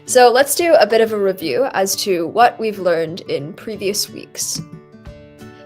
So let's do a bit of a review as to what we've learned in previous weeks.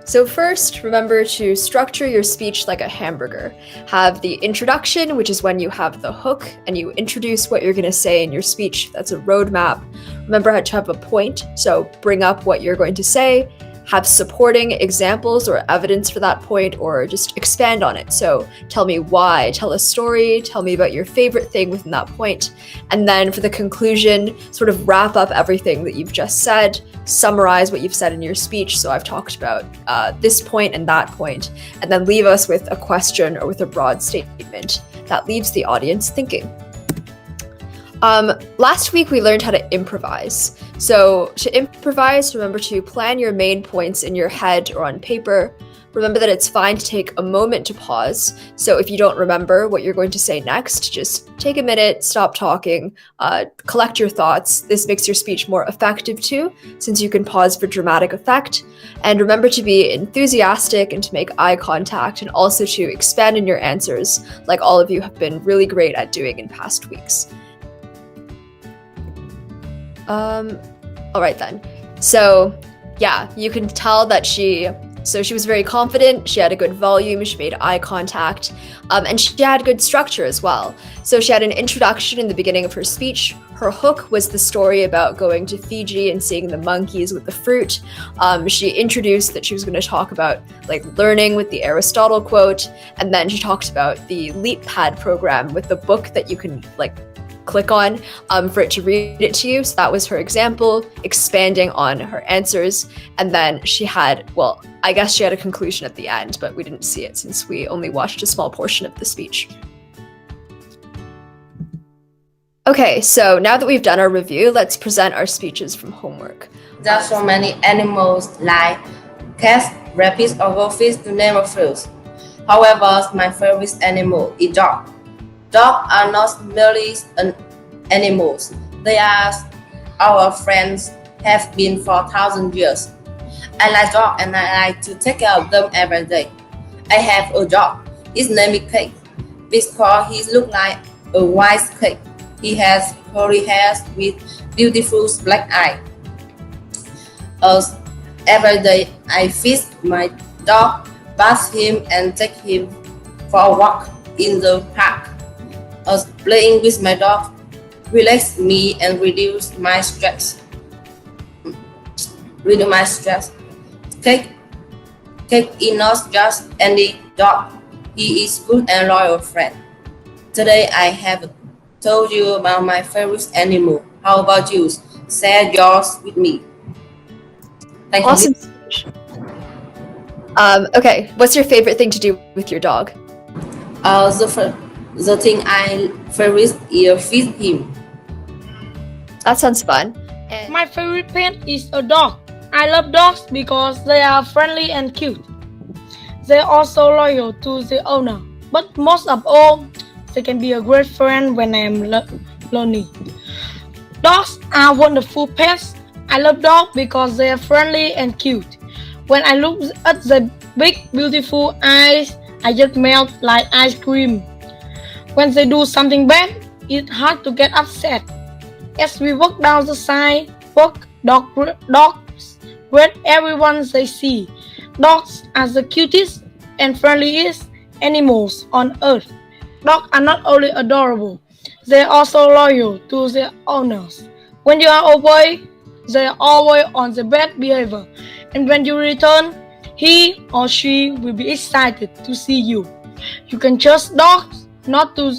So first, remember to structure your speech like a hamburger. Have the introduction, which is when you have the hook and you introduce what you're going to say in your speech. That's a roadmap. Remember how to have a point, so bring up what you're going to say, have supporting examples or evidence for that point, or just expand on it. So tell me why, tell a story, tell me about your favorite thing within that point. And then for the conclusion, sort of wrap up everything that you've just said, summarize what you've said in your speech. So I've talked about this point and that point, and then leave us with a question or with a broad statement that leaves the audience thinking. Last week we learned how to improvise. So to improvise, remember to plan your main points in your head or on paper. Remember that it's fine to take a moment to pause. So if you don't remember what you're going to say next, just take a minute, stop talking, collect your thoughts. This makes your speech more effective too, since you can pause for dramatic effect. And remember to be enthusiastic and to make eye contact, and also to expand in your answers, like all of you have been really great at doing in past weeks. All right then. So yeah, you can tell that she was very confident, she had a good volume, she made eye contact, and she had good structure as well. So she had an introduction in the beginning of her speech. Her hook was the story about going to Fiji and seeing the monkeys with the fruit. She introduced that she was going to talk about like learning with the Aristotle quote, and then she talked about the LeapPad program with the book that you can like click on for it to read it to you. So that was her example, expanding on her answers. And then she had, well, I guess she had a conclusion at the end, but we didn't see it since we only watched a small portion of the speech. Okay, so now that we've done our review, let's present our speeches from homework. There are so many animals like cats, rabbits, or goldfish to name a few. However, my favorite animal is dog. Dogs are not merely animals. They are our friends, have been for 1,000 years. I like dogs and I like to take care of them every day. I have a dog. His name is Cake because he looks like a white cake. He has curly hair with beautiful black eyes. Every day I feed my dog, bath him, and take him for a walk in the park. Playing with my dog relax me and reduce my stress. Cake is not just any dog. He is good and loyal friend. Today I have told you about my favorite animal. How about you? Share yours with me. Thank you. Awesome speech. Okay, what's your favorite thing to do with your dog? The thing I favorite is feed him. That sounds fun. My favorite pet is a dog. I love dogs because they are friendly and cute. They are also loyal to the owner. But most of all, they can be a great friend when I am lonely. Dogs are wonderful pets. I love dogs because they are friendly and cute. When I look at the big, beautiful eyes, I just melt like ice cream. When they do something bad, it's hard to get upset. As we walk down the sidewalk, dogs greet everyone they see. Dogs are the cutest and friendliest animals on earth. Dogs are not only adorable, they are also loyal to their owners. When you are away, they are always on the best behavior. And when you return, he or she will be excited to see you. You can trust dogs not to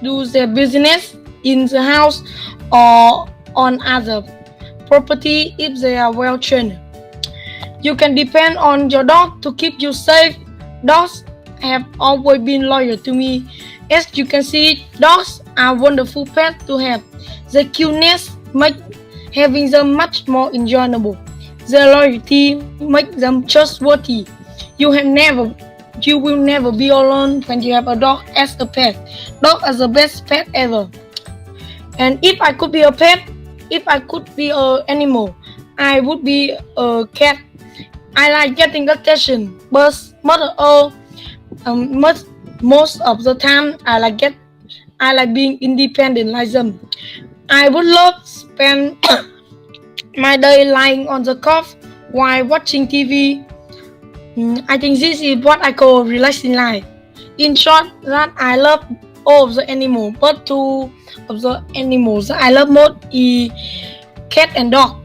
do their business in the house or on other property if they are well trained. You can depend on your dog to keep you safe. Dogs have always been loyal to me. As you can see, dogs are wonderful pets to have. Their cuteness makes having them much more enjoyable. Their loyalty makes them trustworthy. You will never be alone when you have a dog as a pet. Dogs are the best pet ever. And if I could be a pet, if I could be an animal, I would be a cat. I like getting attention, but most of the time I like being independent like them. I would love to spend my day lying on the couch while watching TV. I think this is what I call relaxing life. In short, that I love all of the animals, but two of the animals that I love most is cat and dog.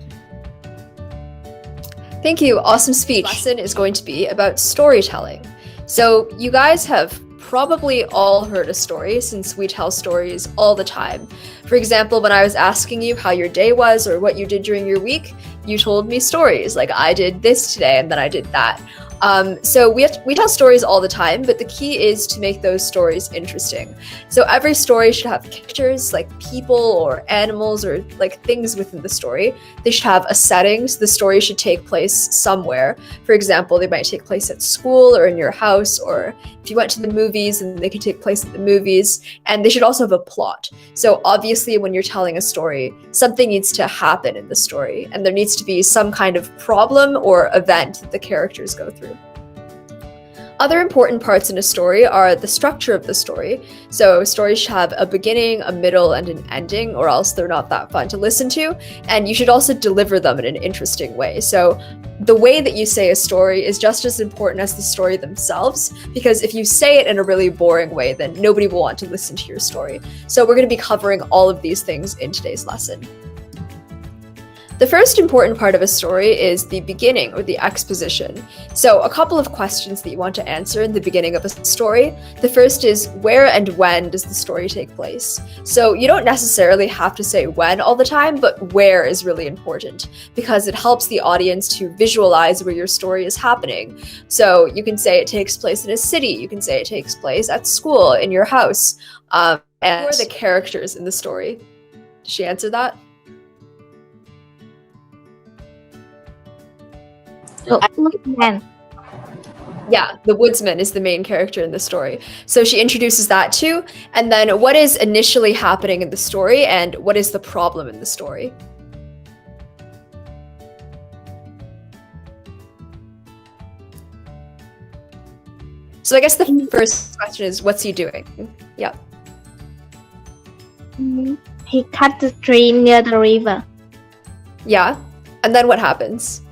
Thank you. Awesome speech. Lesson is going to be about storytelling. So you guys have probably all heard a story since we tell stories all the time. For example, when I was asking you how your day was or what you did during your week, you told me stories like I did this today and then I did that. So we tell stories all the time, but the key is to make those stories interesting. So every story should have characters like people or animals or like things within the story. They should have a setting, so the story should take place somewhere. For example, they might take place at school or in your house, or if you went to the movies, then they can take place at the movies. And they should also have a plot. So obviously when you're telling a story, something needs to happen in the story, and there needs to be some kind of problem or event that the characters go through. Other important parts in a story are the structure of the story. So stories should have a beginning, a middle, and an ending, or else they're not that fun to listen to. And you should also deliver them in an interesting way. So the way that you say a story is just as important as the story themselves, because if you say it in a really boring way, then nobody will want to listen to your story. So we're going to be covering all of these things in today's lesson. The first important part of a story is the beginning, or the exposition. So a couple of questions that you want to answer in the beginning of a story. The first is, where and when does the story take place? So you don't necessarily have to say when all the time, but where is really important, because it helps the audience to visualize where your story is happening. So you can say it takes place in a city, you can say it takes place at school, in your house, and who are the characters in the story? Did she answer that? Woodsman. Yeah, the woodsman is the main character in the story. So she introduces that too. And then what is initially happening in the story and what is the problem in the story? So I guess the first question is, what's he doing? Yeah. He cut the tree near the river. Yeah. And then what happens?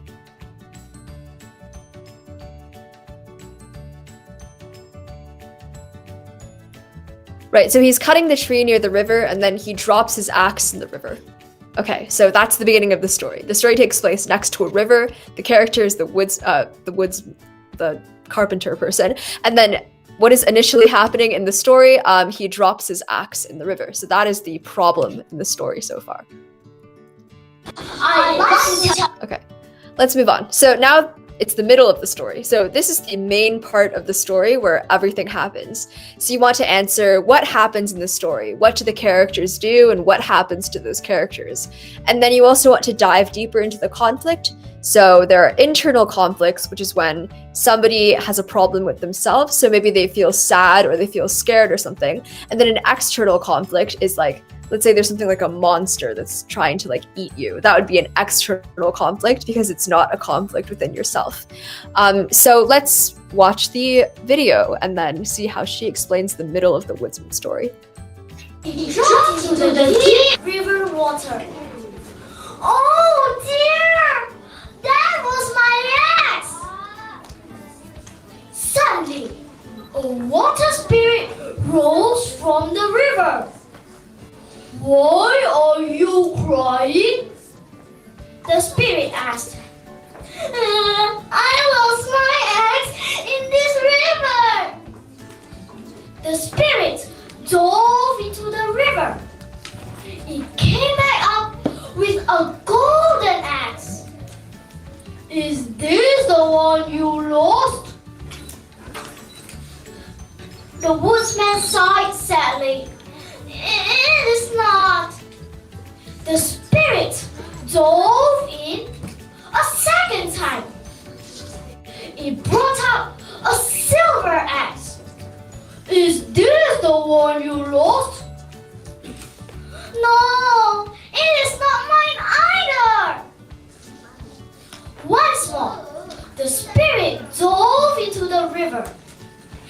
Right, so he's cutting the tree near the river and then he drops his axe in the river. Okay, so that's the beginning of the story. The story takes place next to a river. The character is the carpenter person. And then what is initially happening in the story? He drops his axe in the river. So that is the problem in the story so far. Okay, let's move on. So now it's the middle of the story. So this is the main part of the story where everything happens. So you want to answer what happens in the story, what do the characters do, and what happens to those characters. And then you also want to dive deeper into the conflict. So there are internal conflicts, which is when somebody has a problem with themselves. So maybe they feel sad or they feel scared or something. And then an external conflict is like, let's say there's something like a monster that's trying to like eat you. That would be an external conflict because it's not a conflict within yourself. So let's watch the video and then see how she explains the middle of the woodsman story. He dropped into the deep river water. Oh dear! That was my axe! Suddenly, a water spirit rose from the river. Why are you crying? The spirit asked. I lost my axe in this river. The spirit dove into the river. It came back up with a golden axe. Is this the one you lost? The woodsman sighed sadly. It is not. The spirit dove in a second time. It brought out a silver axe. Is this the one you lost? No, it is not mine either. Once more, the spirit dove into the river.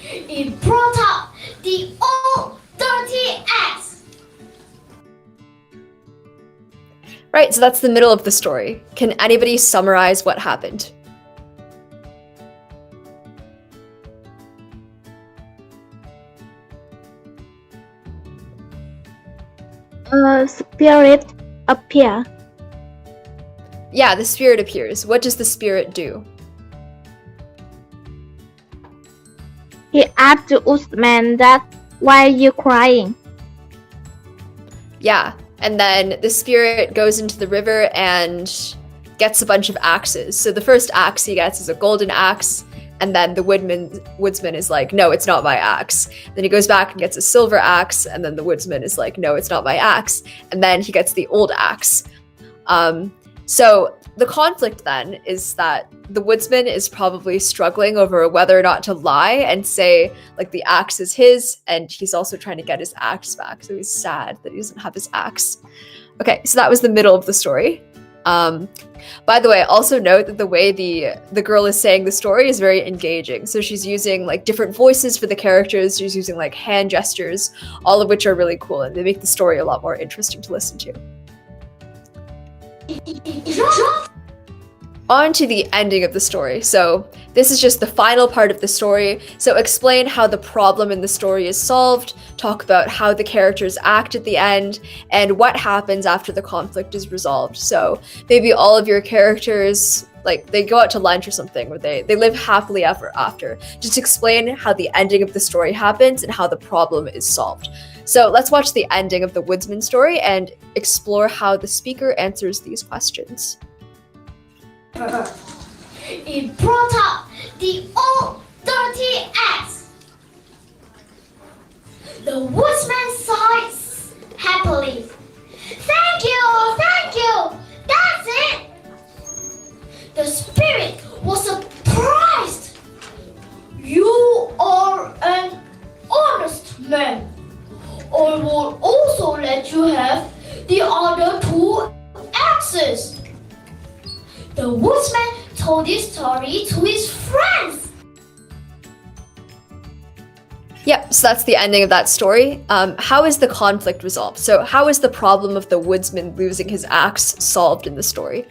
It brought out the old dirty axe. right, so that's the middle of the story. Can anybody summarize what happened? A spirit appear. Yeah, the spirit appears. What does the spirit do? He asked the woodman that, why are you crying? Yeah, and then the spirit goes into the river and gets a bunch of axes. So the first axe he gets is a golden axe, and then the woodsman is like, no, it's not my axe. Then he goes back and gets a silver axe, and then the woodsman is like, no, it's not my axe. And then he gets the old axe. So the conflict then is that the woodsman is probably struggling over whether or not to lie and say, like, the axe is his, and he's also trying to get his axe back. So he's sad that he doesn't have his axe. Okay, so that was the middle of the story. By the way, also note that the way the girl is saying the story is very engaging. So she's using like different voices for the characters. She's using like hand gestures, all of which are really cool, and they make the story a lot more interesting to listen to. On to the ending of the story. So this is just the final part of the story. So explain how the problem in the story is solved, talk about how the characters act at the end, and what happens after the conflict is resolved. So maybe all of your characters, like, they go out to lunch or something, or they live happily ever after. Just explain how the ending of the story happens and how the problem is solved. So let's watch the ending of the woodsman story and explore how the speaker answers these questions. It brought up the old dirty axe. The woodsman sighed happily. Thank you, that's it. The spirit was surprised. You are an honest man. I will also let you have the other 2 axes. The woodsman told this story to his friends. Yep, so that's the ending of that story. How is the conflict resolved? So how is the problem of the woodsman losing his axe solved in the story?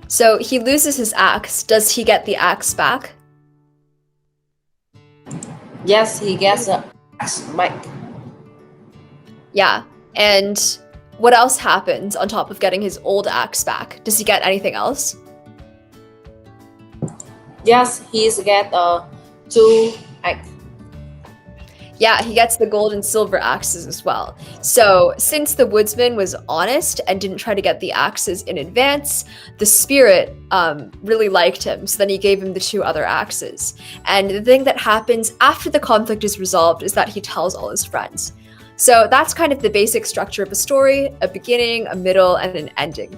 So he loses his axe. Does he get the axe back? Yes, he gets the axe back. Yeah. And what else happens on top of getting his old axe back? Does he get anything else? Yes, he's get 2 axe. Yeah, he gets the gold and silver axes as well. So since the woodsman was honest and didn't try to get the axes in advance, the spirit really liked him. So then he gave him the 2 other axes. And the thing that happens after the conflict is resolved is that he tells all his friends. So that's kind of the basic structure of a story: a beginning, a middle, and an ending.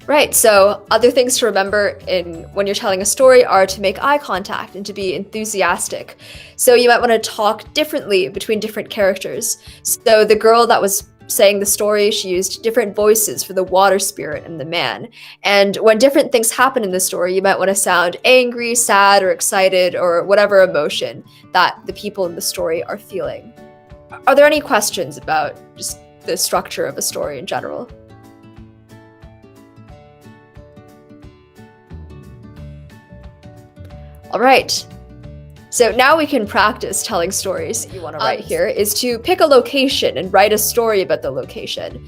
Right, so other things to remember when you're telling a story are to make eye contact and to be enthusiastic. So you might want to talk differently between different characters. So the girl that was saying the story, she used different voices for the water spirit and the man. And when different things happen in the story, you might want to sound angry, sad, or excited, or whatever emotion that the people in the story are feeling. Are there any questions about just the structure of a story in general? All right, so now we can practice telling stories. What you want to write here is to pick a location and write a story about the location.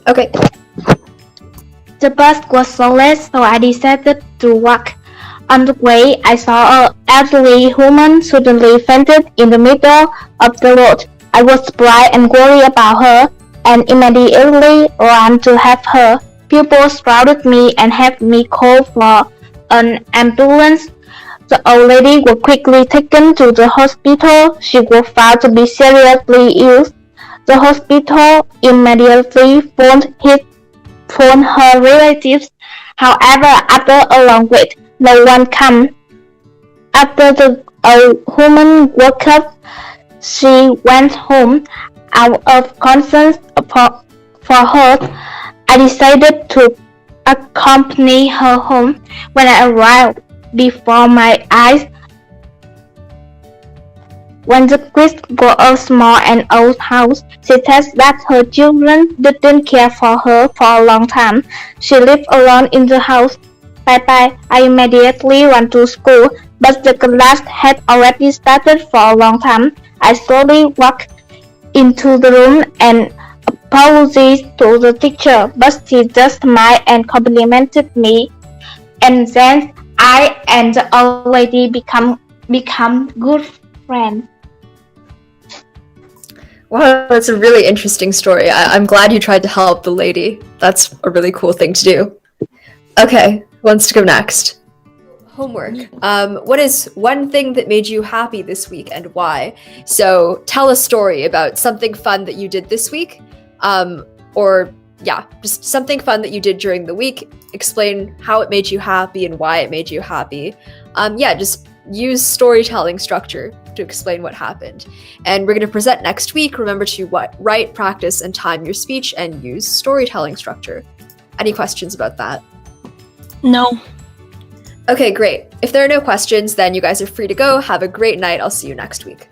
Okay. The bus was so late, so I decided to walk. On the way, I saw an elderly woman suddenly fainted in the middle of the road. I was surprised and worried about her, and immediately ran to help her. People surrounded me and helped me call for an ambulance. The old lady was quickly taken to the hospital. She was found to be seriously ill. The hospital immediately phoned her relatives. However, after a long wait, no one came. After the old woman woke up, she went home. Out of concern for her, I decided to accompany her home. When I arrived, before my eyes when the kids got a small and old house. She said that her children didn't care for her for a long time. She lived alone in the house. Bye-bye. I immediately went to school, but the class had already started for a long time. I slowly walked into the room and apologized to the teacher, but she just smiled and complimented me. And then I and the old lady become good friends. Wow, that's a really interesting story. I'm glad you tried to help the lady. That's a really cool thing to do. Okay, who wants to go next? Homework. What is one thing that made you happy this week and why? So tell a story about something fun that you did this week, or just something fun that you did during the week. Explain how it made you happy and why it made you happy. Just use storytelling structure to explain what happened. And we're going to present next week. Remember to write, practice, and time your speech and use storytelling structure. Any questions about that? No. Okay, great. If there are no questions, then you guys are free to go. Have a great night. I'll see you next week.